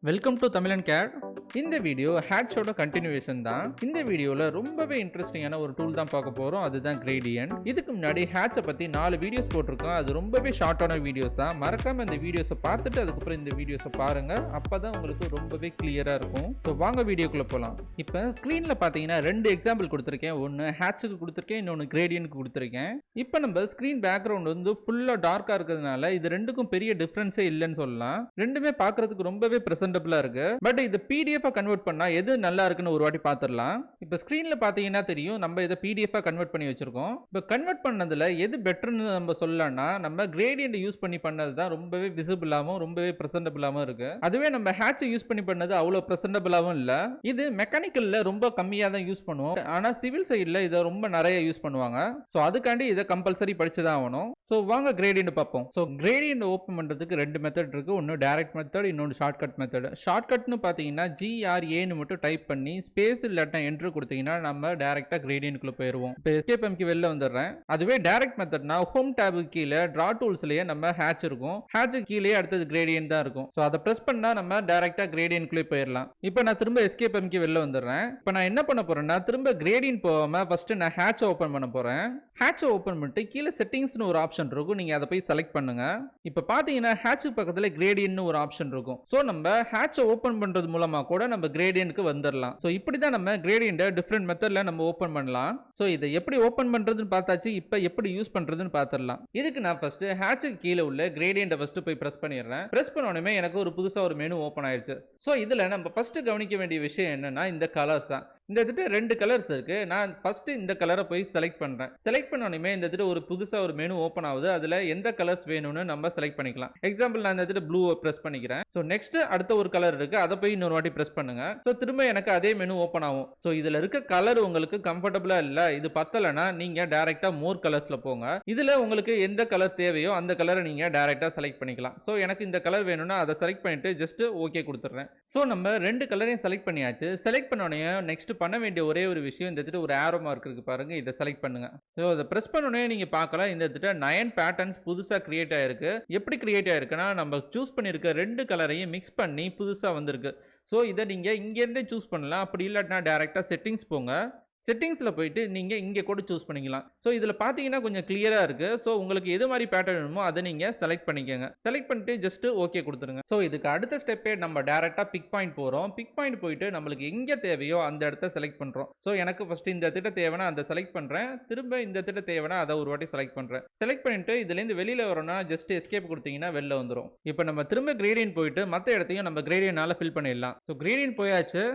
Welcome to தமிழன் gate. இந்த video ஹேட்சோட continuation தான். இந்த வீடியோவில் ரொம்பவே இன்ட்ரெஸ்டிங்கான ஒரு டூல் தான் பார்க்க போகிறோம். அதுதான் கிரேடியன்ட். இதுக்கு முன்னாடி ஹேட்சை பற்றி 4 வீடியோஸ் போட்டிருக்கோம். அது ரொம்பவே ஷார்ட்டான வீடியோஸ் தான். மறக்காமல் இந்த வீடியோஸை பார்த்துட்டு அதுக்கப்புறம் இந்த வீடியோஸை பாருங்கள். அப்போ தான் உங்களுக்கு ரொம்பவே கிளியராக இருக்கும். ஸோ வாங்க வீடியோக்குள்ளே போகலாம். இப்போ ஸ்க்ரீனில் பார்த்தீங்கன்னா 2 எக்ஸாம்பிள் கொடுத்துருக்கேன். ஒன்று ஹேட்ஸுக்கு கொடுத்துருக்கேன், இன்னொன்று கிரேடியன்ட்க்கு கொடுத்துருக்கேன். இப்போ நம்ம ஸ்க்ரீன் பேக்ரவுண்ட் வந்து ஃபுல்லாக டார்க்காக இருக்கிறதுனால இது ரெண்டுக்கும் பெரிய டிஃப்ரென்ஸே இல்லைன்னு சொல்லலாம். ரெண்டுமே பார்க்கறதுக்கு ரொம்பவே ப்ரெசென்டபிளாக இருக்கு. பட் இது PDF கன்வெர்ட் பண்ணா எது நல்லா இருக்குன்னு ஒரு வாட்டி பார்த்துடலாம். இப்போ ஸ்க்ரீன்ல பார்த்தீங்கன்னா தெரியும், நம்ம இதை PDF கன்வெர்ட் பண்ணி வச்சிருக்கோம். இப்போ கன்வெர்ட் பண்ணதுல எது பெட்டர்னு நம்ம சொல்லலாம்னா, நம்ம கிரேடியன்ட் யூஸ் பண்ணி பண்ணது தான் ரொம்பவே விசிபிளாகவும் ரொம்பவே ப்ரெசென்டபிளாகவும் இருக்கு. அதுவே நம்ம ஹேட்ச் யூஸ் பண்ணி பண்ணது அவ்வளோ ப்ரெசென்டபிளாகவும் இல்லை. இது மெக்கானிக்கல்ல ரொம்ப கம்மியாக தான் யூஸ் பண்ணுவோம். ஆனால் சிவில் சைடில் இதை ரொம்ப நிறைய யூஸ் பண்ணுவாங்க. ஸோ அதுக்காண்டி இதை கம்பல்சரி படிச்சு தான் ஆகணும். ஸோ வாங்க கிரேடியன்ட் பார்ப்போம். ஸோ கிரேடியன்ட் ஓப்பன் பண்ணுறதுக்கு 2 மெத்தட் இருக்கு. ஒன்று டைரக்ட் மெத்தட், இன்னொன்று ஷார்ட்கட் மெத்தட். ஷார்ட்கட்னு பார்த்தீங்கன்னா GRAன்னு மட்டும் டைப் பண்ணி ஸ்பேஸ் இல்லாட்டா என்ட்ரு கொடுத்தீங்கன்னா நம்ம டைரக்டா கிரேடியன்ட்குள்ள போயிடுவோம். இப்போ எஸ்கேப் எம்கி வெளில வந்துடுறேன். அதுவே டைரக்ட் மெத்தட்னா ஹோம் டேபுக்கு கீழே டிரா டூல்ஸ்லயே நம்ம ஹேட்ச் இருக்கும். ஹேட்சுக்கு கீழே அடுத்தது கிரேடியன்ட் தான் இருக்கும். ஸோ அதை ப்ரெஸ் பண்ணா நம்ம டைரக்டா கிரேடியன்ட்குள்ளே போயிடலாம். இப்போ நான் திரும்ப எஸ்கேப் எம்கி வெளில வந்துடுறேன். இப்போ நான் என்ன பண்ண போறேன்னா, திரும்ப கிரேடியன்ட் போகாம ஃபர்ஸ்ட் நான் ஹேட்சை ஓப்பன் பண்ண போறேன். ஹேட்சை ஓப்பன் பண்ணிட்டு கீழே செட்டிங்ஸ்னு ஒரு ஆப்ஷன் இருக்கும். நீங்க அதை போய் செலக்ட் பண்ணுங்க. இப்போ பாத்தீங்கன்னா ஹேட்சுக்கு பக்கத்துல கிரேடியன்ட்னு ஒரு ஆப்ஷன் இருக்கும். ஸோ நம்ம ஹேட்சை ஓப்பன் பண்றது மூலமா கூட நம்ம கிரேடியன்ட்க்கு வந்துடலாம். ஸோ இப்படி தான் நம்ம கிரேடியன்ட்டை டிஃப்ரெண்ட் மெத்தட்ல நம்ம ஓப்பன் பண்ணலாம். ஸோ இதை எப்படி ஓப்பன் பண்றதுன்னு பார்த்தாச்சு. இப்போ எப்படி யூஸ் பண்றதுன்னு பார்த்துடலாம். இதுக்கு நான் ஃபர்ஸ்ட் ஹேட்சுக்கு கீழே உள்ள கிரேடியன்ட்டை ஃபர்ஸ்ட் போய் பிரஸ் பண்ணிடுறேன். பிரஸ் பண்ண உடனே எனக்கு ஒரு புதுசா ஒரு மெனு ஓப்பன் ஆயிருச்சு. ஸோ இதுல நம்ம ஃபர்ஸ்ட் கவனிக்க வேண்டிய விஷயம் என்னன்னா, இந்த கலர்ஸ் தான். இந்த இடத்துல 2 கலர்ஸ் இருக்கு. நான் ஃபர்ஸ்ட் இந்த கலரை போய் செலக்ட் பண்றேன். செலக்ட் பண்ணோனே இந்த இடத்துல ஒரு புதுசா ஒரு மெனு ஓப்பன் ஆகுது. அதுல எந்த கலர்ஸ் வேணும்னு நம்ம செலக்ட் பண்ணிக்கலாம். எக்ஸாம்பிள் நான் இந்த இடத்துல ப்ளூவை பிரஸ் பண்ணிக்கிறேன். ஸோ நெக்ஸ்ட் அடுத்த ஒரு கலர் இருக்கு, அதை போய் இன்னொரு வாட்டி பிரஸ் பண்ணுங்க. ஸோ திரும்ப எனக்கு அதே மெனு ஓப்பன் ஆகும். ஸோ இதுல இருக்க கலர் உங்களுக்கு கம்ஃபர்டபுளா இல்ல, இது பத்தலைன்னா நீங்க டைரக்டா மோர் கலர்ஸ்ல போங்க. இதுல உங்களுக்கு எந்த கலர் தேவையோ அந்த கலரை நீங்க டைரக்டா செலக்ட் பண்ணிக்கலாம். ஸோ எனக்கு இந்த கலர் வேணும்னா அதை செலக்ட் பண்ணிட்டு ஜஸ்ட் ஓகே கொடுத்துறேன். ஸோ நம்ம 2 கலரையும் செலக்ட் பண்ணியாச்சு. செலக்ட் பண்ணோடனே நெக்ஸ்ட் பண்ண வேண்டிய ஒரே ஒரு விஷயம், இந்த இடத்துல ஒரு ஆரோ மார்க் இருக்கு பாருங்க, இதை செலக்ட் பண்ணுங்க. ஸோ அதை பிரஸ் பண்ணோடனே நீங்க பார்க்கலாம், இந்த இடத்துல 9 பேட்டர்ன்ஸ் புதுசா கிரியேட் ஆயிருக்கு. எப்படி கிரியேட் ஆயிருக்குன்னா, நம்ம சூஸ் பண்ணிருக்க 2 கலரையும் மிக்ஸ் பண்ணி புதுசா வந்திருக்கு. ஸோ இதை நீங்க இங்கேருந்தே சூஸ் பண்ணலாம். அப்படி இல்லாட்டினா டைரக்டா செட்டிங்ஸ் போங்க. செட்டிங்ஸில் போயிட்டு நீங்கள் இங்கே கூட சூஸ் பண்ணிக்கலாம். ஸோ இதில் பார்த்தீங்கன்னா கொஞ்சம் கிளியராக இருக்குது. ஸோ உங்களுக்கு எது மாதிரி பேட்டர்ன் வேணுமோ அதை நீங்கள் செலக்ட் பண்ணிக்கோங்க. செலக்ட் பண்ணிட்டு ஜஸ்ட் ஓகே கொடுத்துருங்க. ஸோ இதுக்கு அடுத்த ஸ்டெப்பே நம்ம டேரெக்டாக பிக் பாயிண்ட் போகிறோம். பிக் பாயிண்ட் போயிட்டு நம்மளுக்கு எங்கே தேவையோ அந்த இடத்த செலக்ட் பண்ணுறோம். ஸோ எனக்கு ஃபஸ்ட்டு இந்த திட்ட தேவைன்னா அதை செலக்ட் பண்ணுறேன். திரும்ப இந்த திட்ட தேவைன்னா அதை ஒரு வாட்டி செலக்ட் பண்ணுறேன். செலக்ட் பண்ணிட்டு இதுலேருந்து வெளியில் வரோன்னா ஜஸ்ட் எஸ்கேப் கொடுத்தீங்கன்னா வெளில வந்துடும். இப்போ நம்ம திரும்ப கிரேடியன்ட் போயிட்டு மற்ற இடத்தையும் நம்ம கிரேடியன்ட்னால ஃபில் பண்ணிடலாம். ஸோ கிரேடியன்ட் போயாச்சு.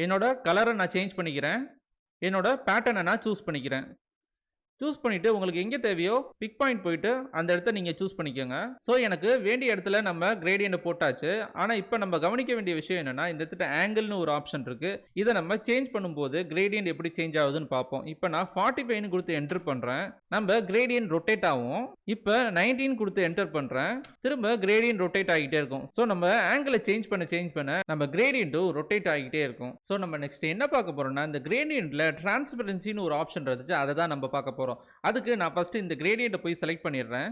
என்னோட கலரை நான் சேஞ்ச் பண்ணிக்கிறேன். என்னோட பேட்டர்னை நான் சூஸ் பண்ணிக்கிறேன். சூஸ் பண்ணிவிட்டு உங்களுக்கு எங்கே தேவையோ பிக் பாயிண்ட் போயிட்டு அந்த இடத்த நீங்கள் சூஸ் பண்ணிக்கோங்க. ஸோ எனக்கு வேண்டிய இடத்துல நம்ம கிரேடியன்ட் போட்டாச்சு. ஆனால் இப்போ நம்ம கவனிக்க வேண்டிய விஷயம் என்னென்னா, இந்த இடத்துல ஆங்கிள்னு ஒரு ஆப்ஷன் இருக்குது. இதை நம்ம சேஞ்ச் பண்ணும்போது கிரேடியன்ட் எப்படி சேஞ்ச் ஆகுதுன்னு பார்ப்போம். இப்போ நான் 45 கொடுத்து என்டர் பண்ணுறேன். நம்ம கிரேடியன்ட் ரொட்டேட் ஆகும். இப்போ 19 கொடுத்து என்டர் பண்ணுறேன். திரும்ப கிரேடியன்ட் ரொட்டேட் ஆகிட்டே இருக்கும். ஸோ நம்ம ஆங்கிளை சேஞ்ச் பண்ண நம்ம கிரேடியன்ட்டும் ரொட்டேட் ஆகிட்டே இருக்கும். ஸோ நம்ம நெக்ஸ்ட் என்ன பார்க்க போகிறோம்னா, இந்த கிரேடியன்ட்டில் டிரான்ஸ்பரன்சின்னு ஒரு ஆப்ஷன் இருந்துச்சு, அதை தான் நம்ம பார்க்க போகிறோம். அதுக்கு நான் ஃபர்ஸ்ட் இந்த கிரேடியன்ட்டை போய் செலக்ட் பண்ணிடுறேன்.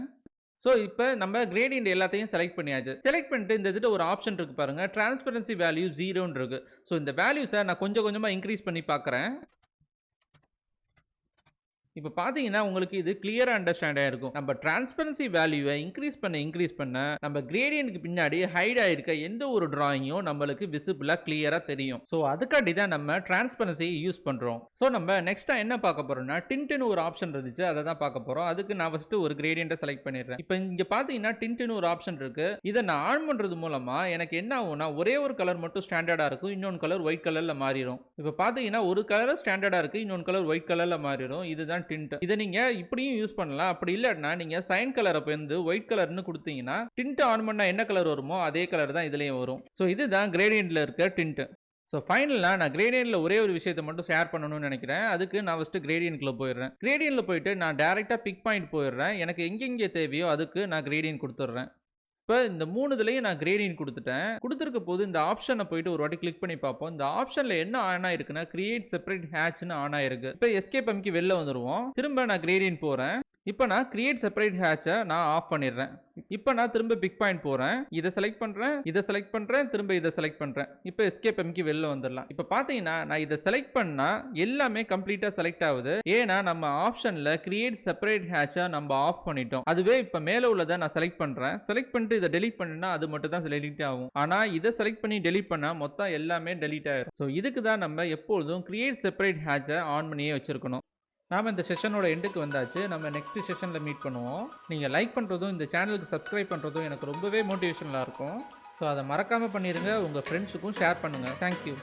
ஸோ இப்போ நம்ம கிரேடியன்ட் எல்லாத்தையும் செலக்ட் பண்ணியாச்சு. செலக்ட் பண்ணிட்டு இந்த இதில் ஒரு ஆப்ஷன் இருக்கு பாருங்க, டிரான்ஸ்பரன்சி வேல்யூ 0ன்னு இருக்கு. ஸோ இந்த வேல்யூஸை நான் கொஞ்சம் கொஞ்சமாக இன்க்ரீஸ் பண்ணி பார்க்குறேன். இப்போ பார்த்தீங்கன்னா உங்களுக்கு இது கிளியராக அண்டர்ஸ்டாண்ட் ஆகிருக்கும். நம்ம டிரான்ஸ்பரன்சி வேல்யூவை இன்க்ரீஸ் பண்ண நம்ம கிரேடியன்ட்க்கு பின்னாடி ஹைட் ஆகிருக்க எந்த ஒரு டிராயிங்கும் நம்மளுக்கு விசிபிளாக கிளியராக தெரியும். ஸோ அதுக்காண்டி தான் நம்ம டிரான்ஸ்பரன்சியை யூஸ் பண்ணுறோம். ஸோ நம்ம நெக்ஸ்ட்டாக என்ன பார்க்க போகிறோம்னா, டிண்ட்னு ஒரு ஆப்ஷன் இருந்துச்சு, அதை தான் பார்க்க போகிறோம். அதுக்கு நான் ஃபஸ்ட்டு ஒரு கிரேடியன்ட்டை செலக்ட் பண்ணிடுறேன். இப்போ இங்கே பார்த்தீங்கன்னா டிண்ட்னு ஒரு ஆப்ஷன் இருக்குது. இதை நான் ஆன் பண்ணுறது மூலமாக எனக்கு என்ன ஆகும்னா, ஒரே ஒரு கலர் மட்டும் ஸ்டாண்டர்டாக இருக்கும், இன்னொன்று கலர் ஒயிட் கலரில் மாறிடும். இப்போ பார்த்தீங்கன்னா ஒரு கலர் ஸ்டாண்டர்டாக இருக்குது, இன்னொன்று கலர் ஒயிட் கலரில் மாறிடும். இதுதான் டிண்ட். இதை நீங்க இப்படியும் யூஸ் பண்ணலாம். அப்படி இல்லைன்னா நீங்க சைன் கலரை வந்து ஒயிட் கலர்னு கொடுத்தீங்கன்னா டிண்ட் ஆன் பண்ணா என்ன கலர் வருமோ அதே கலர் தான் இதுலயும் வரும். ஸோ இதுதான் கிரேடியன்ட்ல இருக்க டிண்ட். ஸோ ஃபைனலாக நான் கிரேடியன்ட்ல ஒரே ஒரு விஷயத்தை மட்டும் ஷேர் பண்ணணும்னு நினைக்கிறேன். அதுக்கு நான் ஃபஸ்ட்டு கிரேடியன்ட்குள்ள போயிடுறேன். கிரேடியன்ட்ல போயிட்டு நான் டேரெக்டாக பிக் பாயிண்ட் போயிடுறேன். எனக்கு எங்கெங்கே தேவையோ அதுக்கு நான் கிரேடியன்ட் கொடுத்துட்றேன். இப்போ இந்த 3 இதுலையும் நான் கிரேடியன்ட் கொடுத்துட்டேன். கொடுத்துருக்க போது இந்த ஆப்ஷனை போயிட்டு ஒரு வாட்டி கிளிக் பண்ணி பார்ப்போம். இந்த ஆப்ஷனில் என்ன ஆன் ஆயிருக்குன்னா, கிரியேட் செப்பரேட் ஹேட்ச்னு ஆன் ஆயிருக்கு. இப்போ எஸ்கேப் அமுக்கி வெளில வந்துருவோம். திரும்ப நான் கிரேடியன்ட் போகிறேன். இப்போ நான் கிரியேட் செப்பரேட் ஹேட்சை நான் ஆஃப் பண்ணிடுறேன். இப்போ நான் திரும்ப பிக் பாயிண்ட் போகிறேன், இதை செலக்ட் பண்ணுறேன், திரும்ப இதை செலக்ட் பண்ணுறேன். இப்போ எஸ்கேப் எம்கி வெளில வந்துடலாம். இப்போ பார்த்தீங்கன்னா நான் இதை செலக்ட் பண்ணால் எல்லாமே கம்ப்ளீட்டாக செலக்ட் ஆகுது. ஏன்னா நம்ம ஆப்ஷனில் கிரியேட் செப்பரேட் ஹேட்சை நம்ம ஆஃப் பண்ணிட்டோம். அதுவே இப்போ மேலே உள்ளதை நான் செலக்ட் பண்ணுறேன், செலக்ட் பண்ணிட்டு இதை டெலீட் பண்ணினா அது மட்டும் தான் டெலீட் ஆகும். ஆனால் இதை செலக்ட் பண்ணி டெலீட் பண்ணால் மொத்தம் எல்லாமே டெலீட் ஆயிரும். ஸோ இதுக்கு தான் நம்ம எப்பொழுதும் கிரியேட் செப்பரேட் ஹேட்சை ஆன் பண்ணியே வச்சிருக்கணும். நாம் இந்த செஷனோட எண்டுக்கு வந்தாச்சு. நம்ம நெக்ஸ்ட் செஷனில் மீட் பண்ணுவோம். நீங்கள் லைக் பண்ணுறதும் இந்த சேனலுக்கு சப்ஸ்கிரைப் பண்ணுறதும் எனக்கு ரொம்பவே மோட்டிவேஷனலாக இருக்கும். ஸோ அதை மறக்காமல் பண்ணிடுங்க. உங்கள் ஃப்ரெண்ட்ஸுக்கும் ஷேர் பண்ணுங்கள். தேங்க்யூ.